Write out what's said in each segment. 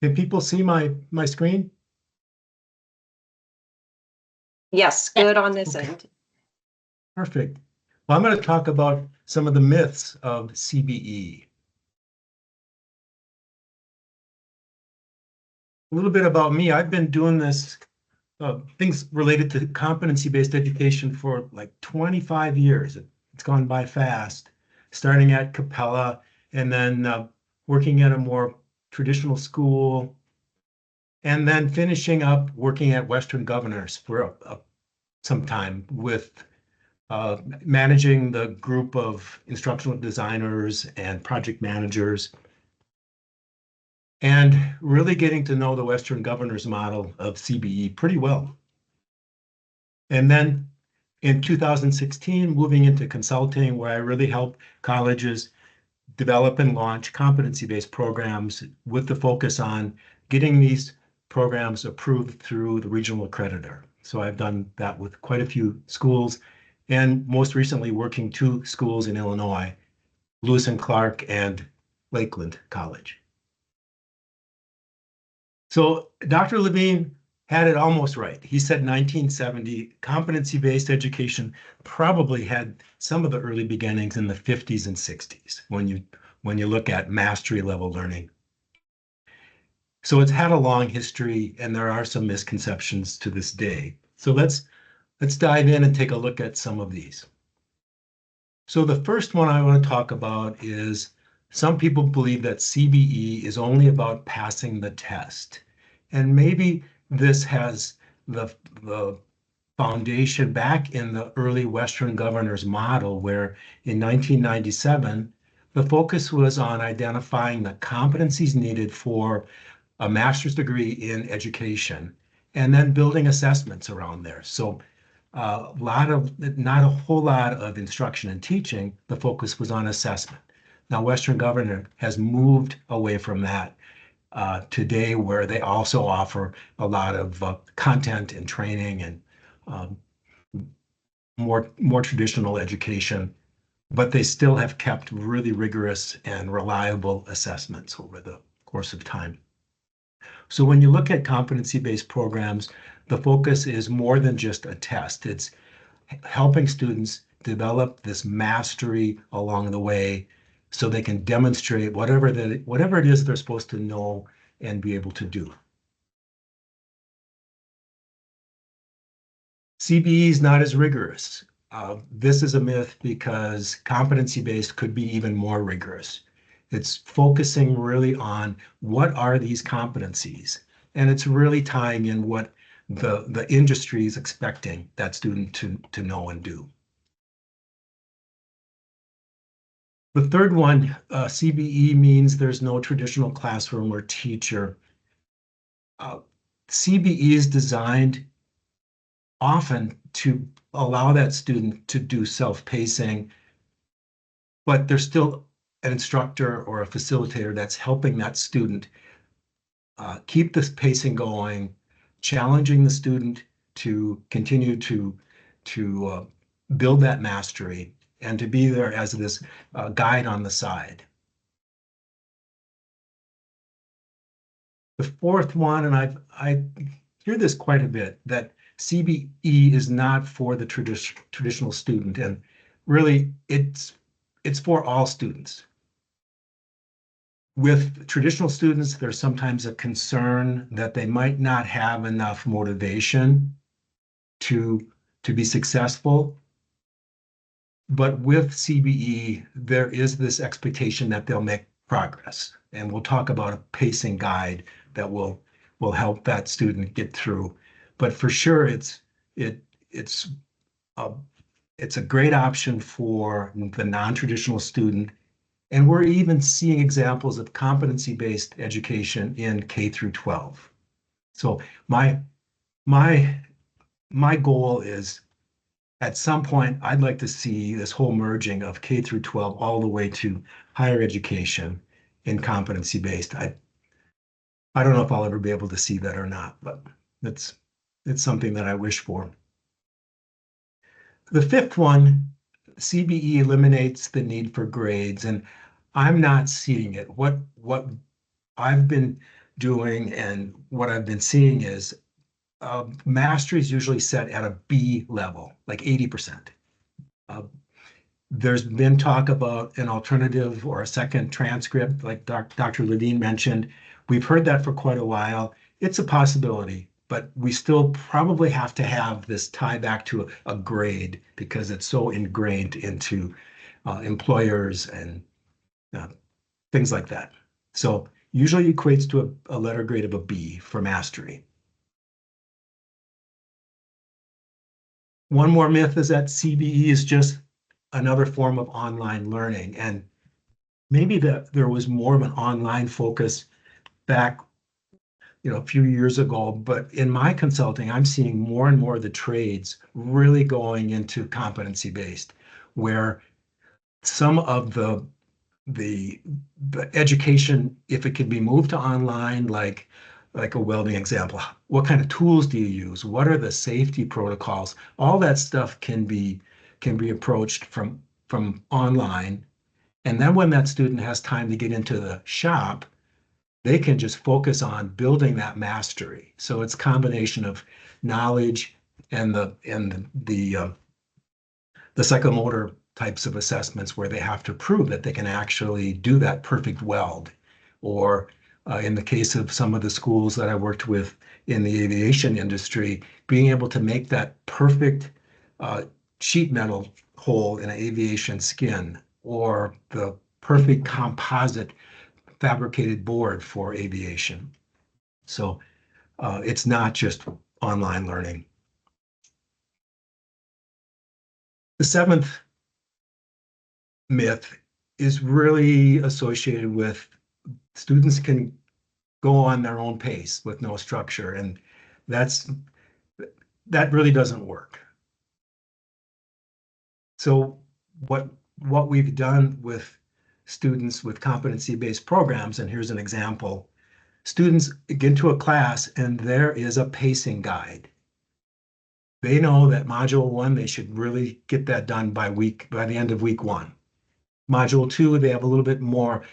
Can people see my screen? Yes, good on this Okay. end. Perfect. Well, I'm going to talk about some of the myths of CBE. A little bit about me. I've been doing this, things related to competency-based education for like 25 years. It's gone by fast, starting at Capella and then working at a more traditional school, and then finishing up working at Western Governors for some time with managing the group of instructional designers and project managers, and really getting to know the Western Governors model of CBE pretty well. And then in 2016, moving into consulting, where I really help colleges develop and launch competency-based programs with the focus on getting these programs approved through the regional accreditor. So I've done that with quite a few schools, and most recently working 2 schools in Illinois, Lewis and Clark and Lakeland College. So Dr. Levine had it almost right. He said 1970, competency-based education probably had some of the early beginnings in the 50s and 60s when you look at mastery level learning. So it's had a long history, and there are some misconceptions to this day. So let's dive in and take a look at some of these. So the first one I want to talk about is some people believe that CBE is only about passing the test. And maybe this has the foundation back in the early Western Governors model, where in 1997, the focus was on identifying the competencies needed for a master's degree in education, and then building assessments around there. So not a whole lot of instruction and teaching. The focus was on assessment. Now, Western Governor has moved away from that today, where they also offer a lot of content and training and more traditional education, but they still have kept really rigorous and reliable assessments over the course of time. So when you look at competency-based programs, the focus is more than just a test. It's helping students develop this mastery along the way so they can demonstrate whatever it is they're supposed to know and be able to do. CBE is not as rigorous. This is a myth because competency-based could be even more rigorous. It's focusing really on what are these competencies, and it's really tying in what the industry is expecting that student to know and do. The third one, CBE means there's no traditional classroom or teacher. CBE is designed often to allow that student to do self-pacing, but there's still an instructor or a facilitator that's helping that student keep this pacing going, challenging the student to continue to build that mastery and to be there as this guide on the side. The fourth one, and I hear this quite a bit, that CBE is not for the traditional student, and really it's for all students. With traditional students, there's sometimes a concern that they might not have enough motivation to be successful. But with CBE, there is this expectation that they'll make progress. And we'll talk about a pacing guide that will help that student get through. But for sure, it's a great option for the non-traditional student. And we're even seeing examples of competency-based education in K through 12. So my goal is, at some point, I'd like to see this whole merging of K through 12 all the way to higher education in competency-based. I don't know if I'll ever be able to see that or not, but it's something that I wish for. The fifth one, CBE eliminates the need for grades, and I'm not seeing it. What I've been doing and what I've been seeing is mastery is usually set at a B level, like 80%. There's been talk about an alternative or a second transcript, like Dr. Ledeen mentioned. We've heard that for quite a while. It's a possibility, but we still probably have to have this tie back to a grade because it's so ingrained into employers and uh, things like that. So usually equates to a letter grade of a B for mastery. One more myth is that CBE is just another form of online learning. And maybe that there was more of an online focus back, a few years ago, but in my consulting, I'm seeing more and more of the trades really going into competency-based, where some of the education, if it could be moved to online, like a welding example, what kind of tools do you use? What are the safety protocols? All that stuff can be approached from online. And then when that student has time to get into the shop, they can just focus on building that mastery. So it's a combination of knowledge and the psychomotor types of assessments where they have to prove that they can actually do that perfect weld. Or in the case of some of the schools that I worked with in the aviation industry, being able to make that perfect sheet metal hole in an aviation skin, or the perfect composite fabricated board for aviation. So it's not just online learning. The seventh myth is really associated with students can go on their own pace with no structure, and that really doesn't work. So what we've done with students with competency-based programs, and here's an example. Students get into a class and there is a pacing guide. They know that module 1, they should really get that done by the end of week 1. Module 2, they have a little bit more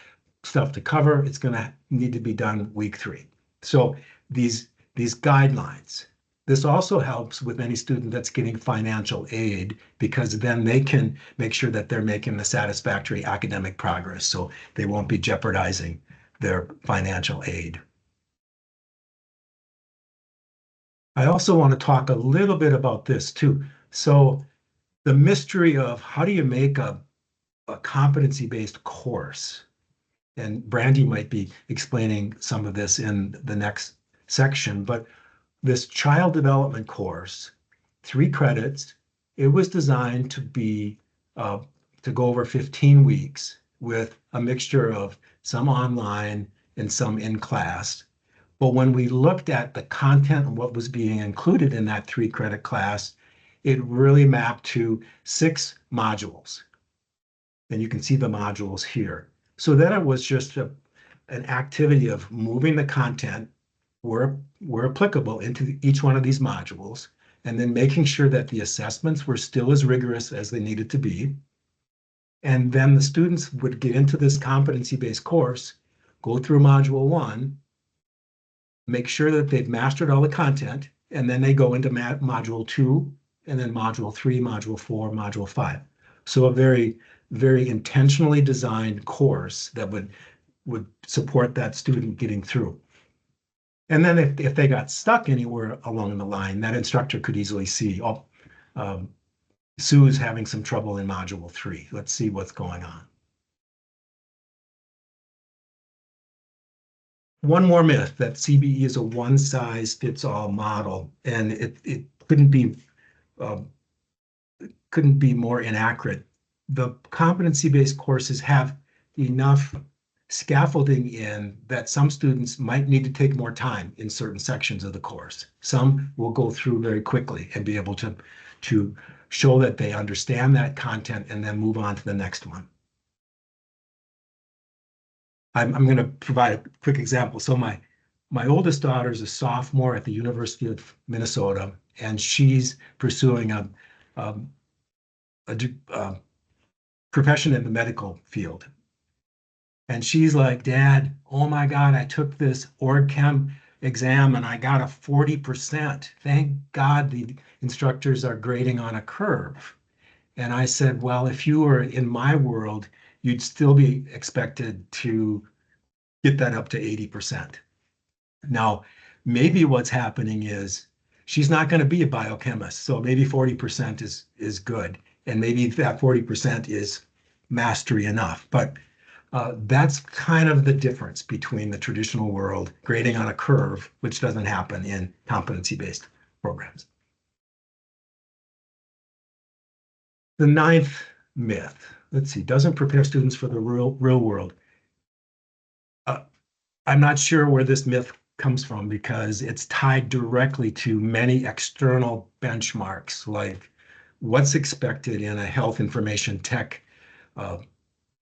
stuff to cover. It's going to need to be done week 3. So these guidelines. This also helps with any student that's getting financial aid, because then they can make sure that they're making the satisfactory academic progress, so they won't be jeopardizing their financial aid. I also want to talk a little bit about this too. So the mystery of how do you make a competency-based course? And Brandy might be explaining some of this in the next section, but this child development course, 3 credits, it was designed to go over 15 weeks with a mixture of some online and some in class. But when we looked at the content and what was being included in that 3 credit class, it really mapped to 6 modules. And you can see the modules here. So then it was just an activity of moving the content where applicable into each one of these modules, and then making sure that the assessments were still as rigorous as they needed to be. And then the students would get into this competency-based course, go through module 1, make sure that they've mastered all the content, and then they go into module 2, and then module 3, module 4, module 5. So a very, very intentionally designed course that would support that student getting through. And then if they got stuck anywhere along the line, that instructor could easily see, oh, Sue's having some trouble in module 3. Let's see what's going on. One more myth, that CBE is a one-size-fits-all model, and it couldn't be more inaccurate. The competency-based courses have enough scaffolding in that some students might need to take more time in certain sections of the course. Some will go through very quickly and be able to show that they understand that content and then move on to the next one. I'm going to provide a quick example. So my oldest daughter is a sophomore at the University of Minnesota, and she's pursuing a profession in the medical field. And she's like, Dad, oh my God, I took this org chem exam and I got a 40%. Thank God the instructors are grading on a curve. And I said, well, if you were in my world, you'd still be expected to get that up to 80%. Now, maybe what's happening is she's not going to be a biochemist. So maybe 40% is good. And maybe that 40% is mastery enough. But that's kind of the difference between the traditional world grading on a curve, which doesn't happen in competency-based programs. The ninth myth, let's see, doesn't prepare students for the real world. I'm not sure where this myth comes from because it's tied directly to many external benchmarks, like what's expected in a health information tech uh,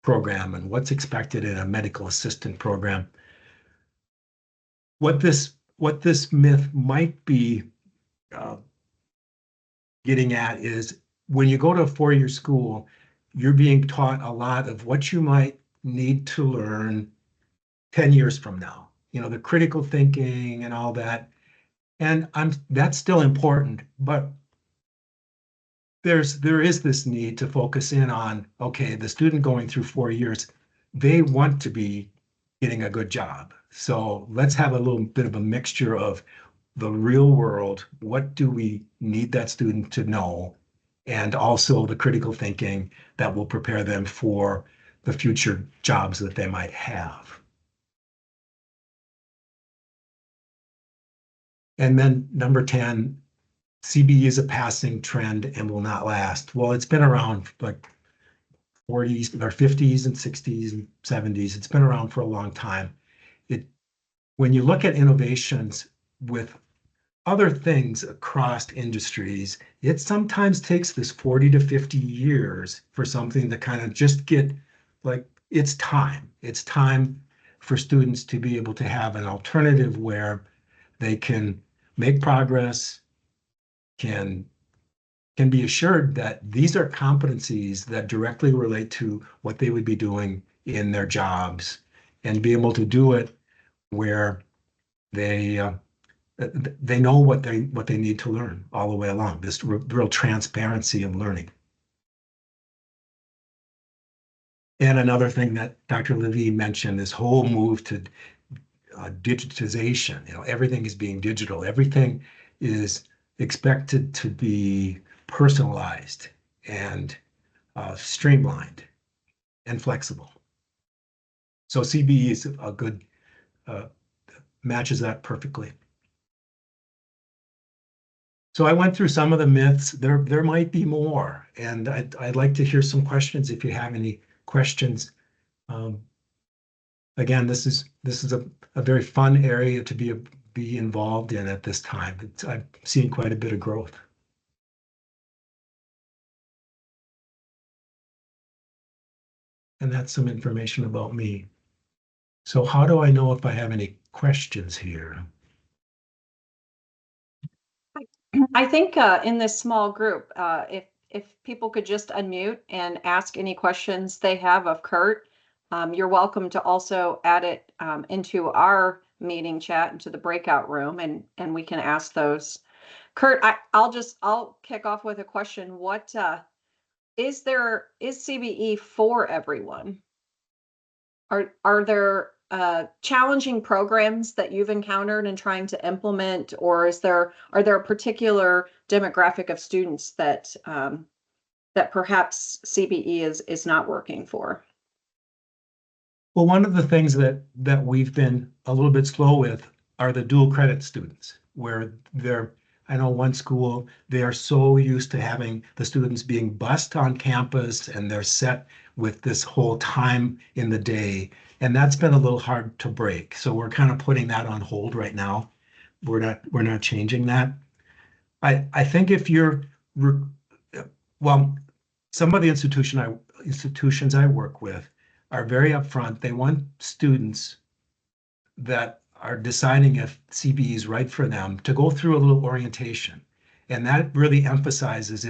program and what's expected in a medical assistant program. What this myth might be uh, getting at is when you go to a four-year school, you're being taught a lot of what you might need to learn 10 years from now. You know, the critical thinking and all that. And that's still important, but there is this need to focus in on, okay, the student going through 4 years, they want to be getting a good job. So let's have a little bit of a mixture of the real world. What do we need that student to know? And also the critical thinking that will prepare them for the future jobs that they might have. And then number 10, CBE is a passing trend and will not last. Well, it's been around like 40s or 50s and 60s and 70s. It's been around for a long time. When you look at innovations with other things across industries, it sometimes takes this 40 to 50 years for something to kind of just get like it's time. It's time for students to be able to have an alternative where they can make progress, can be assured that these are competencies that directly relate to what they would be doing in their jobs and be able to do it where they they know what they need to learn all the way along. This real transparency of learning. And another thing that Dr. Levine mentioned, this whole move to digitization. You know, everything is being digital. Everything is expected to be personalized and streamlined and flexible. So CBE is a good matches that perfectly. So I went through some of the myths. There might be more, and I'd like to hear some questions if you have any questions. Again, this is a very fun area to be involved in at this time. I've seen quite a bit of growth. And that's some information about me. So how do I know if I have any questions here? I think in this small group, if people could just unmute and ask any questions they have of Kurt, you're welcome to also add it into our meeting chat into the breakout room, and we can ask those. Kurt, I'll kick off with a question. What is CBE for everyone? Are there challenging programs that you've encountered in trying to implement, or are there a particular demographic of students that that perhaps CBE is not working for? Well, one of the things that we've been a little bit slow with are the dual credit students, where I know one school, they are so used to having the students being bused on campus and they're set with this whole time in the day. And that's been a little hard to break. So we're kind of putting that on hold right now. We're not changing that. I think if you're, well, some of the institutions I work with are very upfront. They want students that are deciding if CBE is right for them to go through a little orientation. And that really emphasizes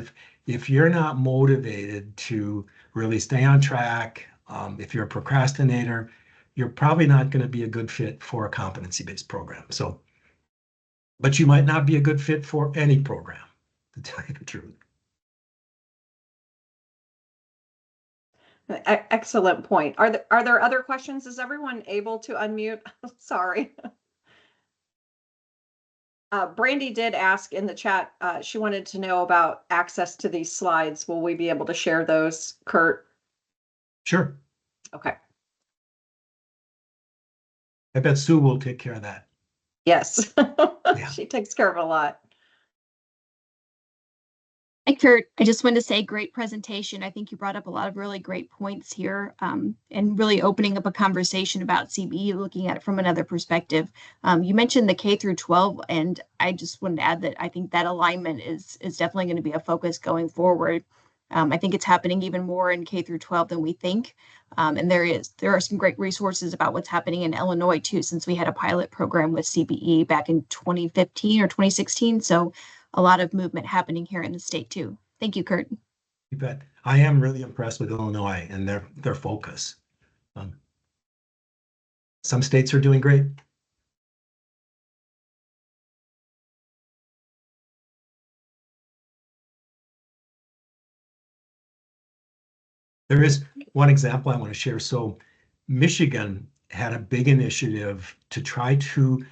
if you're not motivated to really stay on track, If you're a procrastinator, you're probably not going to be a good fit for a competency-based program. So, but you might not be a good fit for any program, to tell you the truth. Excellent point. Are there other questions? Is everyone able to unmute? Sorry. Brandy did ask in the chat, she wanted to know about access to these slides. Will we be able to share those, Kurt? Sure. Okay. I bet Sue will take care of that. Yes. Yeah. She takes care of a lot. Hi, Kurt. I just wanted to say great presentation. I think you brought up a lot of really great points here, and really opening up a conversation about CBE, looking at it from another perspective. You mentioned the K through 12, and I just wanted to add that I think that alignment is definitely going to be a focus going forward. I think it's happening even more in K through 12 than we think. And there are some great resources about what's happening in Illinois too, since we had a pilot program with CBE back in 2015 or 2016. So a lot of movement happening here in the state too. Thank you, Kurt. You bet. I am really impressed with Illinois and their focus. Some states are doing great. There is one example I want to share. So Michigan had a big initiative to try to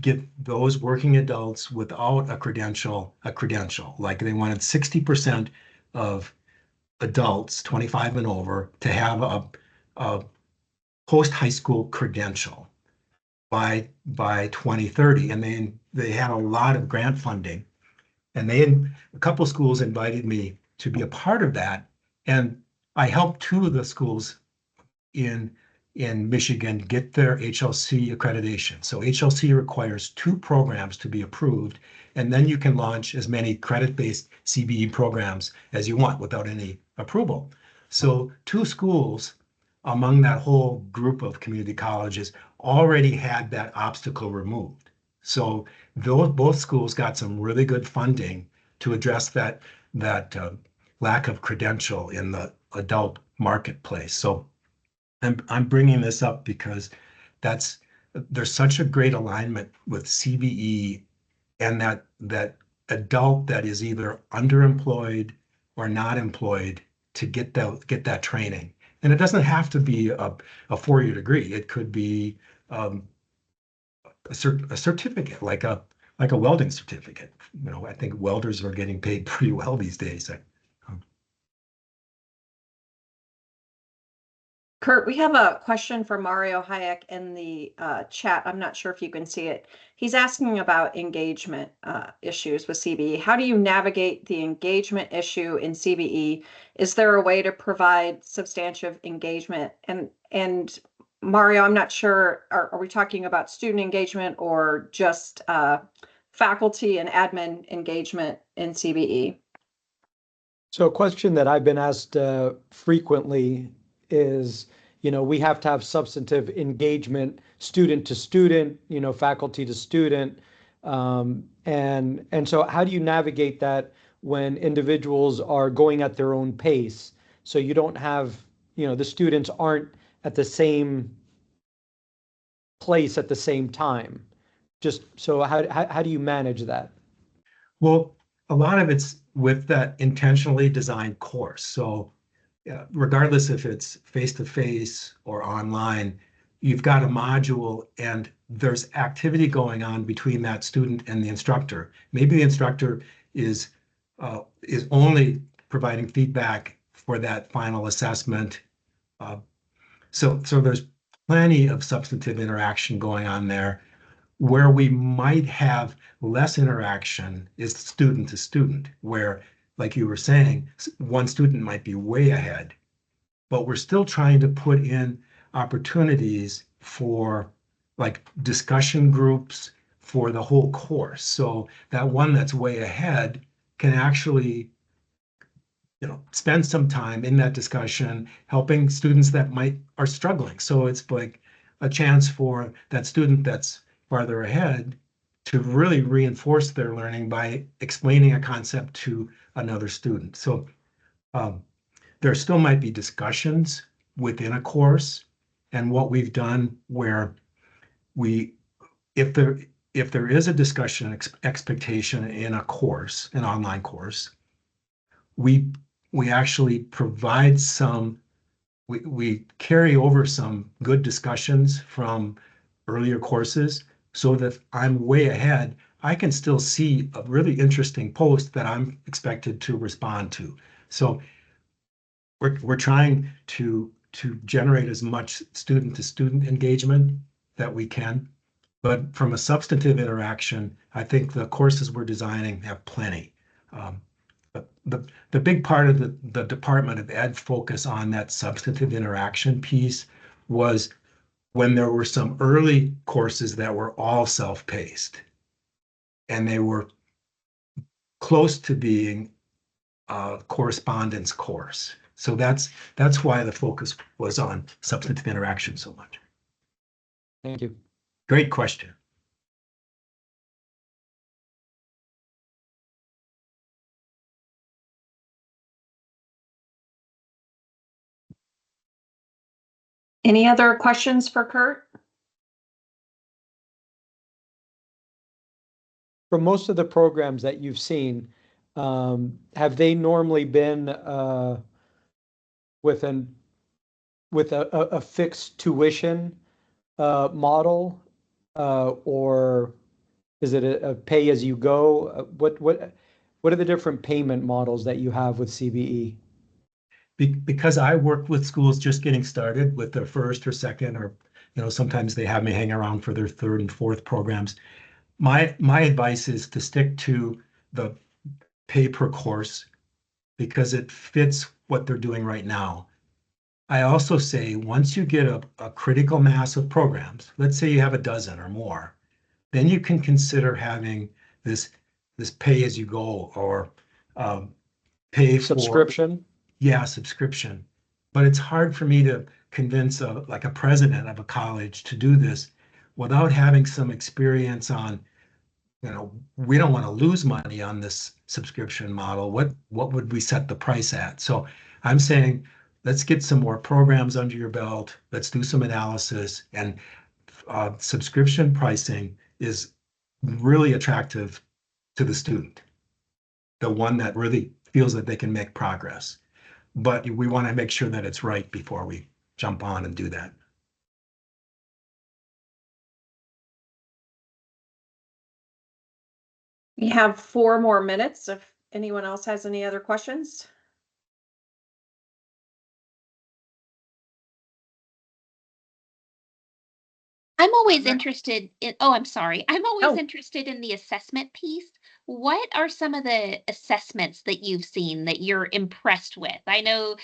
get those working adults without a credential. Like they wanted 60% of adults 25 and over to have a post-high school credential by 2030. And they had a lot of grant funding. And a couple schools invited me to be a part of that. And I helped two of the schools in Michigan get their HLC accreditation. So HLC requires 2 programs to be approved, and then you can launch as many credit-based CBE programs as you want without any approval. So 2 schools among that whole group of community colleges already had that obstacle removed. So both schools got some really good funding to address that lack of credential in the adult marketplace. So I'm bringing this up because there's such a great alignment with CBE and that adult that is either underemployed or not employed to get that training. And it doesn't have to be a 4-year degree. It could be a certificate, like a welding certificate. I think welders are getting paid pretty well these days. Kurt, we have a question from Mario Hayek in the chat. I'm not sure if you can see it. He's asking about engagement issues with CBE. How do you navigate the engagement issue in CBE? Is there a way to provide substantive engagement? And Mario, I'm not sure, are we talking about student engagement or just faculty and admin engagement in CBE? So a question that I've been asked frequently is, we have to have substantive engagement, student to student, faculty to student. And so how do you navigate that when individuals are going at their own pace? So you don't have, the students aren't at the same place at the same time. Just so how do you manage that? Well, a lot of it's with that intentionally designed course. So regardless if it's face-to-face or online, you've got a module and there's activity going on between that student and the instructor. Maybe the instructor is only providing feedback for that final assessment. So there's plenty of substantive interaction going on there. Where we might have less interaction is student to student, where, like you were saying, one student might be way ahead, but we're still trying to put in opportunities for like discussion groups for the whole course. So that one that's way ahead can actually spend some time in that discussion, helping students that are struggling. So it's like a chance for that student that's farther ahead to really reinforce their learning by explaining a concept to another student. So there still might be discussions, within a course. And what we've done where we, if there is a discussion expectation in a course, an online course, we actually provide we carry over some good discussions from earlier courses so that I'm way ahead. I can still see a really interesting post that I'm expected to respond to. So we're trying to generate as much student to student engagement that we can. But from a substantive interaction, I think the courses we're designing have plenty. But the big part of the Department of Ed focus on that substantive interaction piece was when there were some early courses that were all self-paced and they were close to being a correspondence course. So that's why the focus was on substantive interaction so much. Thank you. Great question. Any other questions for Kurt? For most of the programs that you've seen, have they normally been with a fixed tuition model, or is it a pay as you go? What are the different payment models that you have with CBE? Because I work with schools just getting started with their first or second, or sometimes they have me hang around for their third and fourth programs. My advice is to stick to the pay per course because it fits what they're doing right now. I also say once you get a critical mass of programs, let's say you have a dozen or more, then you can consider having this pay as you go or pay for Subscription? Yeah, subscription. But it's hard for me to convince like a president of a college to do this without having some experience on, we don't want to lose money on this subscription model. What would we set the price at? So I'm saying, let's get some more programs under your belt. Let's do some analysis. And subscription pricing is really attractive to the student, the one that really feels that they can make progress. But we want to make sure that it's right before we jump on and do that. We have 4 more minutes if anyone else has any other questions. I'm always Right. interested in, oh, I'm sorry. I'm always Oh. interested in the assessment piece. What are some of the assessments that you've seen that you're impressed with? I know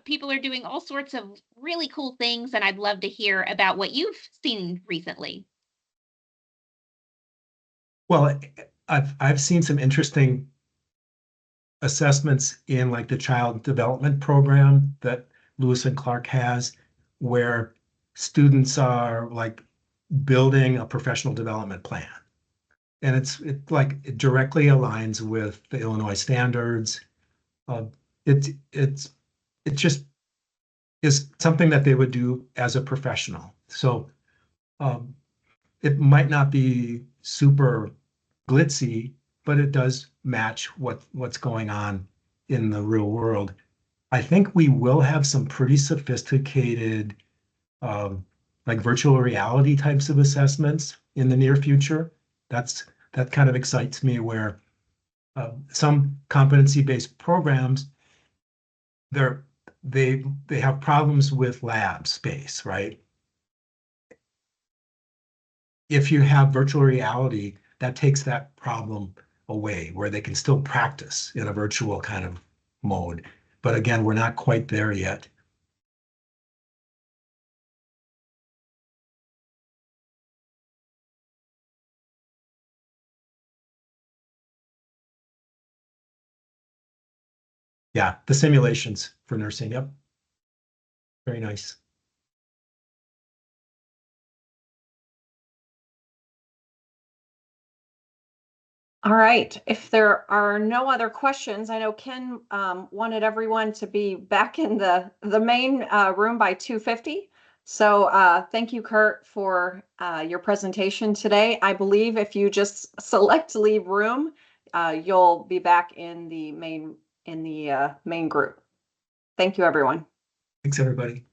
people are doing all sorts of really cool things, and I'd love to hear about what you've seen recently. Well, I've seen some interesting assessments in like the child development program that Lewis and Clark has, where students are like building a professional development plan. And it directly aligns with the Illinois standards. Uh, it just is something that they would do as a professional. So um, it might not be super glitzy, but it does match what's going on in the real world. I think we will have some pretty sophisticated, like virtual reality types of assessments in the near future. That kind of excites me. Where some competency-based programs, they have problems with lab space, right? If you have virtual reality, that takes that problem away, where they can still practice in a virtual kind of mode. But again, we're not quite there yet. Yeah, the simulations for nursing. Yep. Very nice. All right, if there are no other questions, I know Ken wanted everyone to be back in the main room by 2:50. So thank you, Kurt, for your presentation today. I believe if you just select leave room, you'll be back in the main group. Thank you, everyone. Thanks, everybody.